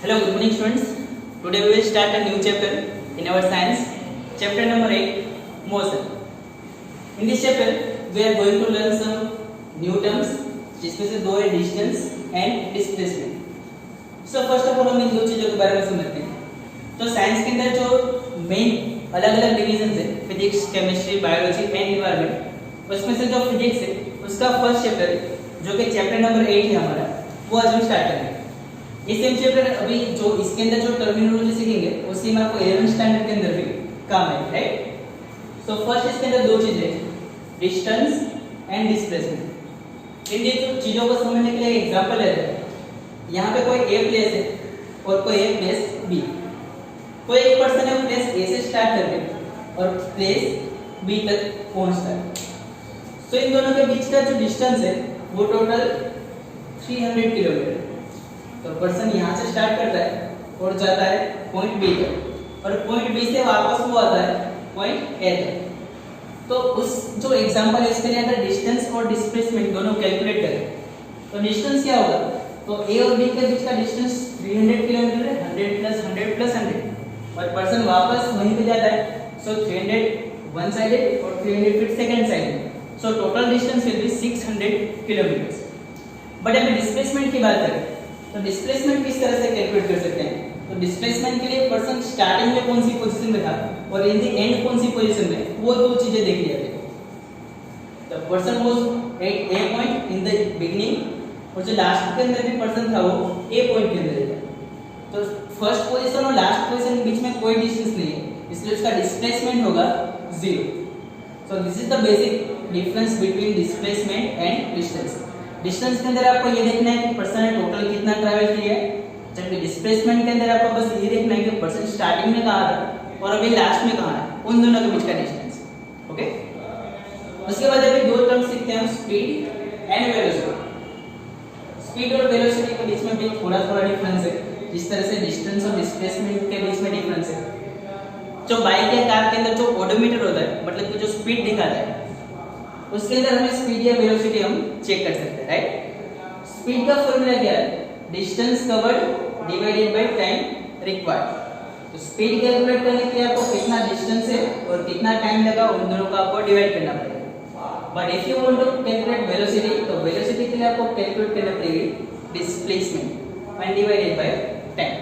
Hello, good morning students. Today we will start a new chapter in our science, chapter number 8, motion. In this chapter, we are going to learn some new terms, जिसमें से दो है distance and displacement. So first of all हम इन दो चीजों के बारे में समझते हैं. तो साइंस के अंदर जो मेन अलग-अलग डिवीजन है, physics, chemistry, biology and environment, उसमें से जो फिजिक्स है, उसका फर्स्ट चैप्टर जो कि चैप्टर नंबर 8 है हमारा, वो आज हम स्टार्ट करेंगे. ये सेम चैप्टर अभी जो इसके अंदर जो टर्मिनोलॉजी सीखेंगे उसी में आपको 11th स्टैंडर्ड के अंदर भी काम है, राइट. सो फर्स्ट इसके अंदर दो चीजें, डिस्टेंस एंड डिस्प्लेसमेंट. इन दोनों चीजों को समझने के लिए एग्जांपल लेते हैं. यहाँ पे कोई ए प्लेस है और कोई ए प्लेस बी. कोई एक पर्सन है प्लेस ए से स्टार्ट करके और प्लेस बी तक पहुंचता है. सो इन दोनों के बीच का जो डिस्टेंस है वो टोटल 300 किलोमीटर. तो पर्सन यहाँ से स्टार्ट करता है और जाता है पॉइंट बी तक और पॉइंट बी से वापस वो आता है पॉइंट ए तक. तो उस जो एग्जांपल है इसके लिए अगर डिस्टेंस और डिस्प्लेसमेंट दोनों कैलकुलेट करें तो डिस्टेंस क्या होगा, तो ए और बी के बीच का डिस्टेंस 300 किलोमीटर है. 100 प्लस 100 प्लस 100 और पर्सन वापस वहीं पे जाता है. सो 300 वन साइडेड और 300 फिर second side. So total distance will be 600 kilometre. But अगर डिस्प्लेसमेंट की बात करें तो डिस्प्लेसमेंट किस तरह से कैलकुलेट कर सकते हैं. तो डिस्प्लेसमेंट के लिए पर्सन स्टार्टिंग में कौन सी पोजीशन में था और इन द एंड कौन सी पोजीशन में, वो दो चीजें देखी जाती है. The person was at A point in the beginning और जो लास्ट के अंदर भी पर्सन था वो ए पॉइंट के अंदर था. तो फर्स्ट पोजीशन और लास्ट पोजीशन के बीच में कोई डिस्टेंस नहीं है, इसलिए उसका डिस्प्लेसमेंट होगा 0. So this is the basic difference between displacement and distance. Distance के अंदर आपको ये देखना है कि पर्सन ने टोटल कितना ट्रैवल किया है, जबकि डिस्प्लेसमेंट के अंदर आपको बस ये देखना है कि पर्सन स्टार्टिंग में कहाँ था और अभी लास्ट में कहाँ है, उन दोनों के बीच का डिस्टेंस. ओके. उसके बाद अभी दो टर्म सीखते हैं, स्पीड एंड वेलोसिटी. स्पीड और वेलोसिटी के बीच में भी थोड़ा थोड़ा डिफरेंस है, जिस तरह से डिस्टेंस और डिस्प्लेसमेंट के बीच में डिफरेंस है. जो बाइक या कार के अंदर जो ओडोमीटर होता है, मतलब कि जो स्पीड दिखाता है, उसके अंदर हमें स्पीड या वेलोसिटी हम चेक कर सकते हैं, राइट. स्पीड का फॉर्मूला क्या है, distance covered divided by time required. तो स्पीड कैलकुलेट करने के लिए आपको कितना डिस्टेंस है और कितना टाइम लगा, उन दोनों को आपको डिवाइड करना पड़ेगा. But if you want to calculate velocity, तो वेलोसिटी के लिए आपको कैलकुलेट करना पड़ेगी displacement and divided by time.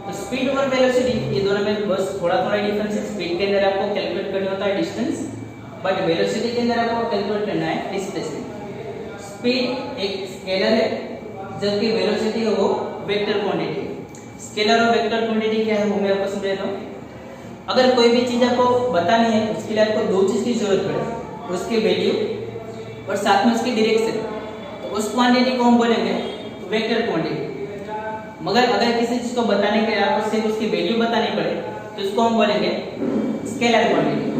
तो स्पीड और वेलोसिटी ये दोनों में बस थोड़ा थोड़ा डिफरेंस है. स्पीड के अंदर आपको कैलकुलेट करना होता है डिस्टेंस, बट वेलोसिटी के अंदर आपको कैलकुलेट करना है डिस्प्लेसमेंट. स्पीड एक स्केलर है जबकि वेलोसिटी है वो वेक्टर क्वांटिटी है. स्केलर और वेक्टर क्वांटिटी क्या है वो मैं आपको समझाता हूँ. अगर कोई भी चीज आपको बतानी है उसके लिए आपको दो चीज की जरूरत पड़े, उसकी वैल्यू और साथ में उसकी डायरेक्शन. तो उस क्वांटिटी को हम बोलेंगे वेक्टर क्वांटिटी. मगर अगर किसी चीज को बताने के लिए आपको सिर्फ उसकी वैल्यू बतानी पड़े तो उसको हम बोलेंगे स्केलर क्वांटिटी.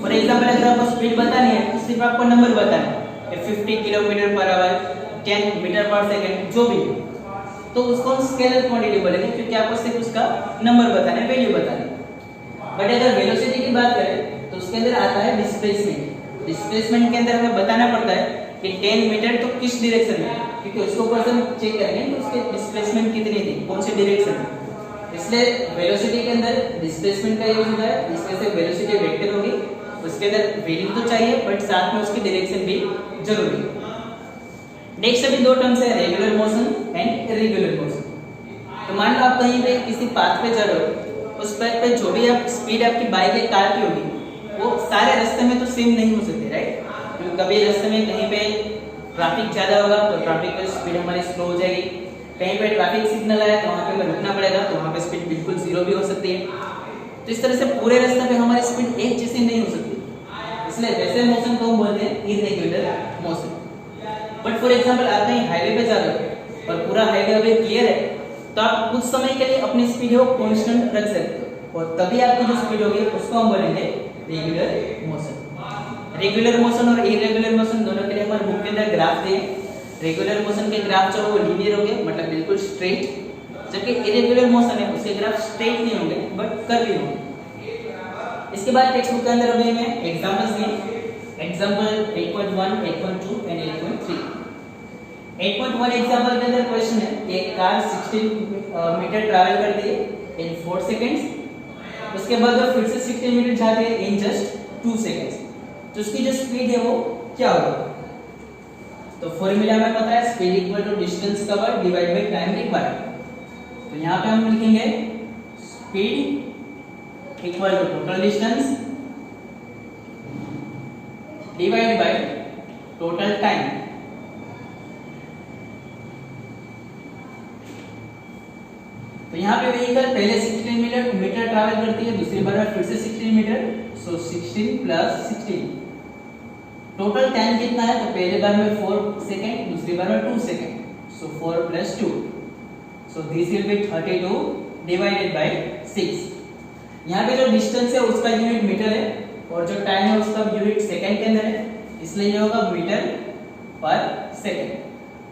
फॉर एग्जांपल अगर आपको स्पीड बतानी है तो सिर्फ आपको नंबर बताना है, 50 kilometre per our, 10 metre per second, जो भी, तो उसको हम स्केलर क्वांटिटी बोलेंगे क्योंकि आपको सिर्फ उसका नंबर बताना है, वैल्यू बताना है. बट अगर वेलोसिटी की बात करें तो उसके अंदर आता है डिस्प्लेसमेंट. डिस्प्लेसमेंट के अंदर हमें बताना पड़ता है कि 10 मीटर तो किस डायरेक्शन में, क्योंकि उसको पर्सन चेक करेंगे कि उसके डिस्प्लेसमेंट कितनी थी, कौन सी डायरेक्शन में. इसलिए वेलोसिटी के अंदर डिस्प्लेसमेंट का यूज होता है, इसमें से वेलोसिटी वेक्टर होगी, उसके अंदर वैल्यू तो चाहिए बट साथ में उसकी डायरेक्शन भी जरूरी है. नेक्स्ट अभी दो टर्म्स है, regular motion and irregular motion. तो मान लो आप कहीं पे किसी पाथ पे जा रहे हो, उस पाथ पे जो भी आप स्पीड आपकी बाइक या कार की होगी वो सारे रास्ते में तो सेम नहीं हो सकती, राइट. क्योंकि कभी रास्ते में कहीं पे ट्रैफिक ज्यादा होगा तो ट्रैफिक की स्पीड हमारी स्लो हो जाएगी. कहीं पे ट्रैफिक सिग्नल आया तो वहाँ पे हमें रुकना पड़ेगा, तो वहाँ पे स्पीड बिल्कुल 0 भी हो सकती है. तो इस तरह से पूरे रास्ते पे हमारी स्पीड एक जैसी नहीं हो सकती, इसलिए वैसे मोशन को हम बोलते हैं irregular motion. But for example आप कहीं हाईवे पे जा रहे हो और पूरा हाईवे अभी क्लियर है तो आप कुछ समय के लिए अपनी स्पीड को कांस्टेंट रख सकते हो और तभी आपकी जो स्पीड होगी उसको हम बोलेंगे रेगुलर मोशन. रेगुलर मोशन और इरेगुलर मोशन दोनों के लिए हमारे बुक के अंदर ग्राफ दिए. रेगुलर मोशन के ग्राफ जो वो लीनियर होंगे, मतलब बिल्कुल स्ट्रेट, जबकि इरेगुलर मोशन है उसके ग्राफ स्ट्रेट नहीं होंगे बट कर्वी होंगे. इसके बाद टेक्स्ट बुक के अंदर अभी मैं एग्जांपल्स दिए, एग्जांपल 8.1, 8.2 एंड 8.3. 8.1 एग्जांपल के अंदर क्वेश्चन है कि एक कार 16 मीटर ट्रैवल करती है इन 4 सेकंड्स, उसके बाद वो फिर से 16 मीटर जाती है इन जस्ट 2 सेकंड्स। तो उसकी जो स्पीड है वो क्या होगा? तो फॉर्मूला हमें पता है, speed equal to distance covered divide by time required. तो यहाँ पे हम लिखेंगे speed equal to total distance divide by total time. तो यहाँ पे व्हीकल पहले 16 मीटर ट्रैवल करती है, दूसरी बार में फिर से 16 मीटर, सो 16 प्लस 16। टोटल टाइम कितना है? तो पहले बार में 4 सेकंड, दूसरी बार में 2 second, so 4 plus 2, so this will be 32 divided by 6। यहाँ पे जो डिस्टेंस है उसका यूनिट मीटर है और जो टाइम है उसका यूनिट सेकंड के अंदर है, इसलिए ये होगा मीटर पर सेकंड।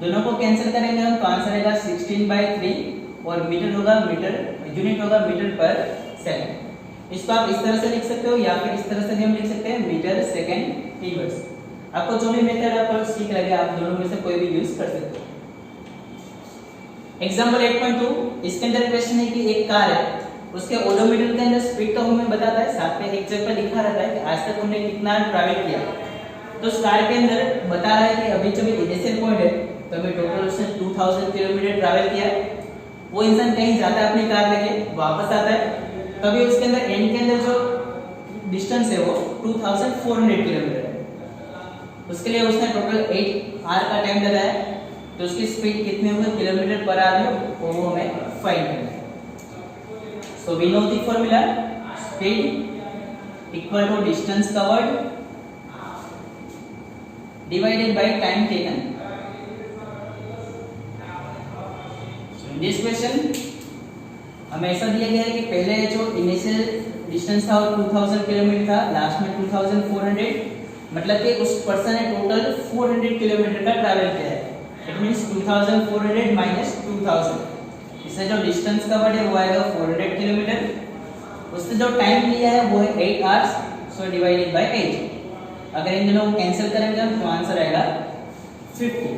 दोनों को कैंसिल करेंगे हम तो आंसर आएगा 16/3 और मीटर होगा यूनिट होगा मीटर पर सेकंड। इसको आप इस तरह से लिख सकते हो या फिर इस तरह से भी हम लिख सकते हैं मीटर सेकंड इनवर्स। आपको जो भी मेथड आपको ठीक लगे आप दोनों में से कोई भी यूज कर सकते हो। एग्जांपल 8.2, इसके अंदर क्वेश्चन है कि एक कार है, उसके ओडोमीटर के अंदर स्पीड तो हमें बताता है, साथ में एक जगह पर लिखा रहता है कि आज तक हमने कितना ट्रैवल किया। तो उस कार के अंदर बता रहा है कि अभी जो इनिशियल पॉइंट है तो अभी टोटल उसने 2000 किलोमीटर ट्रैवल किया। वो इंसान कहीं जाता है अपनी कार लेके, वापस आता है, तभी उसके अंदर एंड के अंदर जो डिस्टेंस है वो 2400 किलोमीटर है। उसके लिए उसने टोटल 8 आवर का टाइम लगाया, तो उसकी स्पीड कितनी होगी किलोमीटर पर आवर, वो हमें फाइंड करना है। So we know the formula, speed equal to distance covered divided by time taken. In this question हमें ऐसा दिया गया है कि पहले जो इनिशियल डिस्टेंस था वो 2000 किलोमीटर था, लास्ट में 2400, मतलब कि उस पर्सन ने टोटल 400 किलोमीटर का ट्रैवल किया है। इट मींस 2400 माइनस 2000, इससे जो डिस्टेंस कवर्ड है वो आएगा 400 किलोमीटर। उससे जो टाइम लिया है वो है 8 आवर्स, सो डिवाइडेड बाय 8। अगर इन दोनों को कैंसिल करेंगे हम तो आंसर आएगा 50।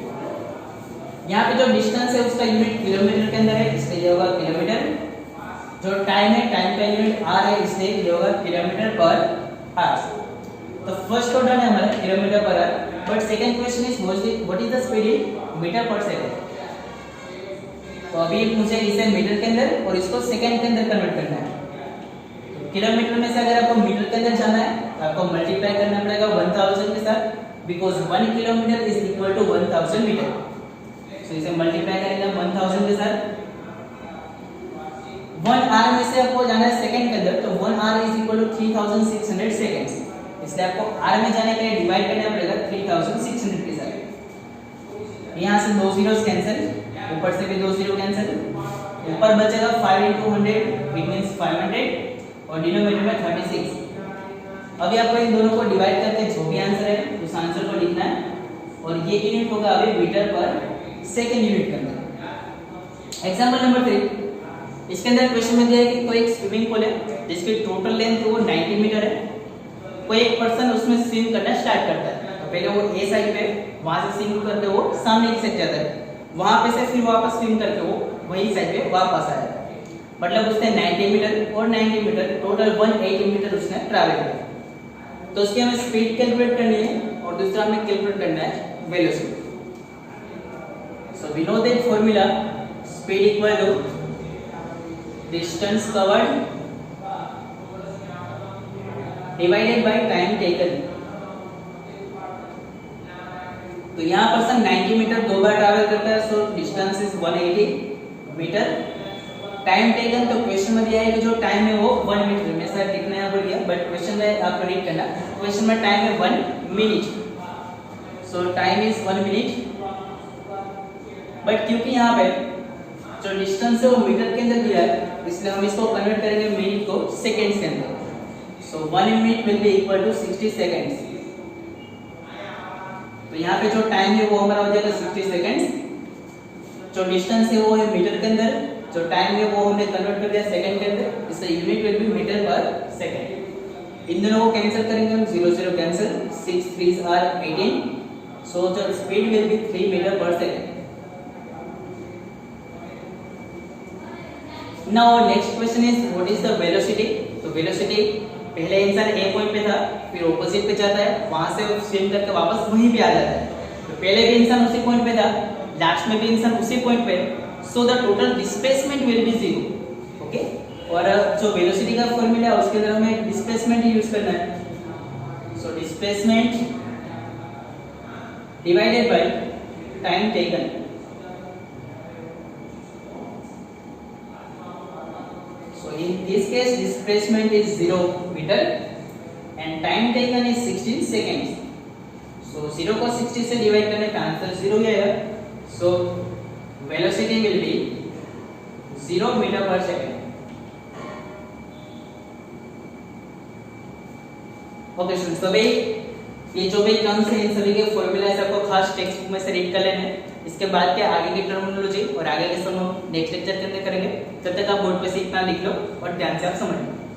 यहाँ पे जो डिस्टेंस है उसका यूनिट किलोमीटर के अंदर है, इसलिए ये होगा किलोमीटर। जो टाइम है, टाइम का यूनिट आवर है, इसलिए ये होगा किलोमीटर पर आवर। तो फर्स्ट तो डन है हमारा kilometre per hour, but second question is what is the speed in metre per second. तो अभी मुझे इसे मीटर के अंदर और इसको सेकंड के अंदर कन्वर्ट करना है। तो किलोमीटर में से अगर आपको मीटर के अंदर जाना है तो आपको मल्टीप्लाई करना पड़ेगा 1000 के साथ, because 1 kilometre is equal to 1000 metre. तो इसे मल्टीप्लाई करेंगे 1000 के साथ। 1 आवर में से आपको जाना है सेकंड के अंदर, तो 1 hour is equal to 3600 seconds, इसलिए आपको आवर में जाने के लिए डिवाइड करना पड़ेगा 3600 के साथ। यहाँ से 2 जीरोस कैंसिल, ऊपर से भी 2 जीरो कैंसिल, ऊपर बचेगा 5 into 100 इट मींस 500 और डिनोमिनेटर में 36। अभी आपको इन दोनों को डिवाइड करके जो भी आंसर है उस आंसर को लिखना है और ये यूनिट होगा अभी मीटर पर सेकंड यूनिट के अंदर। एग्जांपल नंबर 3, इसके अंदर क्वेश्चन में दिया है कि कोई एक स्विमिंग पूल है जिसकी टोटल लेंथ वो 90 मीटर है। कोई एक पर्सन उसमें स्विम करना स्टार्ट करता है, तो पहले वो ए साइड पे वहां से स्विम करके वो सामने की साइड जाता है, वहां पे से फिर वापस स्विम करके वो वही साइड पे वापस आया, मतलब उसने 90 मीटर और 90 मीटर टोटल 180 मीटर उसने ट्रैवल किया। तो उसकी हमें स्पीड कैलकुलेट करनी है और दूसरा हमें कैलकुलेट करना है velocity. So we know that formula, speed equal to distance covered divided by time taken. तो यहाँ पर्सन 90 मीटर 2 बार ट्रैवल करता है, so distance is 180 metre. Time taken, तो क्वेश्चन में दिया है कि जो टाइम है वो 1 मिनट में, सर लिखना है बोल दिया, बट क्वेश्चन में आपको रीड करना, क्वेश्चन में टाइम है 1 minute, so time is 1 minute. But क्योंकि यहाँ पे जो डिस्टेंस है वो मीटर के अंदर दिया है, इसलिए हम इसको कन्वर्ट करेंगे मिनट को सेकंड्स के अंदर। So 1 minute will be equal to 60 seconds. तो यहाँ पे जो टाइम है वो हमारा हो जाएगा 60 सेकंड्स। जो डिस्टेंस है वो है मीटर के अंदर, जो टाइम है वो हमने कन्वर्ट कर दिया सेकंड के अंदर, इससे unit will be metre per second. इन दोनों को कैंसिल करेंगे हम, 0 0 कैंसिल, 6 3s are 18, सो जो speed will be 3 metre per second. Now next question is what is the velocity. तो वेलोसिटी पहले इंसान ए पॉइंट पे था, फिर ऑपोजिट पे जाता है, वहां से स्विम करके वापस वहीं पे आ जाता है। तो पहले भी इंसान उसी पॉइंट पे था, लास्ट में भी इंसान उसी पॉइंट पे, so the total displacement will be 0। Okay, और जो वेलोसिटी का फॉर्मूला है उसके अंदर हमें डिस्प्लेसमेंट ही यूज करना है। So displacement divided by time taken. So in this case displacement is 0 meter and time taken is 16 seconds. So 0 को 60 से डिवाइड करने का आंसर 0 ही आएगा। So velocity will be 0 meter per second. Okay students, तो भाई ये जो भी टर्म्स है इन सभी के फॉर्मूला सबको खास टेक्स्ट बुक में से रीड कर लेना है। इसके बाद के आगे की टर्मिनोलॉजी और आगे के सम नेक्स्ट लेक्चर के अंदर करेंगे। तब तक आप बोर्ड पे से इतना लिख लो और ध्यान से आप समझ लो।